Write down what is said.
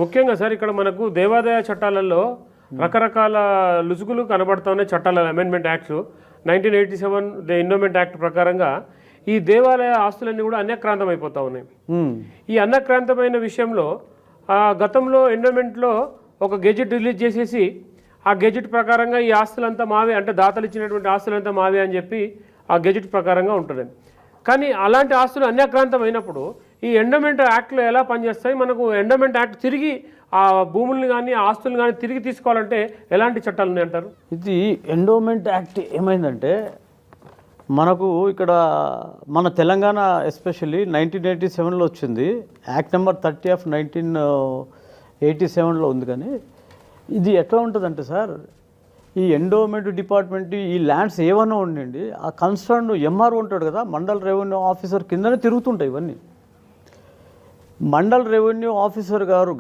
ముఖ్యంగా సార్ ఇక్కడ మనకు దేవాదాయ చట్టాలలో రకరకాల లుసుగులు కనబడుతున్నాయి. చట్టాల amendment acts 1987 the endowment act ప్రకారంగా ఈ దేవాలయ ఆస్తులన్నీ కూడా అన్యక్రాంతం అయిపోతూ ఉన్నాయి. ఈ అన్యక్రాంతమైన విషయంలో గతంలో ఎండోమెంట్లో ఒక గెజెట్ రిలీజ్ చేసేసి ఆ గెజెట్ ప్రకారంగా ఈ ఆస్తులంతా మావే, అంటే దాతలు ఇచ్చినటువంటి ఆస్తులంతా మావే అని చెప్పి ఆ గెజెట్ ప్రకారంగా ఉంటుంది. కానీ అలాంటి ఆస్తులు అన్యక్రాంతం అయినప్పుడు ఈ ఎండోమెంట్ యాక్ట్లో ఎలా పనిచేస్తాయి? మనకు ఎండోమెంట్ యాక్ట్ తిరిగి ఆ భూముల్ని కానీ ఆస్తులను కానీ తిరిగి తీసుకోవాలంటే ఎలాంటి చట్టాలు ఉన్నాయంటారు? ఇది ఎండోమెంట్ యాక్ట్ ఏమైందంటే మనకు ఇక్కడ మన తెలంగాణ ఎస్పెషల్లీ 1987లో వచ్చింది. యాక్ట్ నెంబర్ 30 ఆఫ్ 1987లో ఉంది. కానీ ఇది ఎట్లా ఉంటుందంటే సార్, ఈ ఎండోమెంట్ డిపార్ట్మెంట్ ఈ ల్యాండ్స్ ఏమన్నా ఉండండి, ఆ కన్సర్న్ ఎంఆర్ఓ ఉంటాడు కదా, మండల్ రెవెన్యూ ఆఫీసర్ కిందనే తిరుగుతుంటాయి ఇవన్నీ. మండల్ రెవెన్యూ ఆఫీసర్ గారు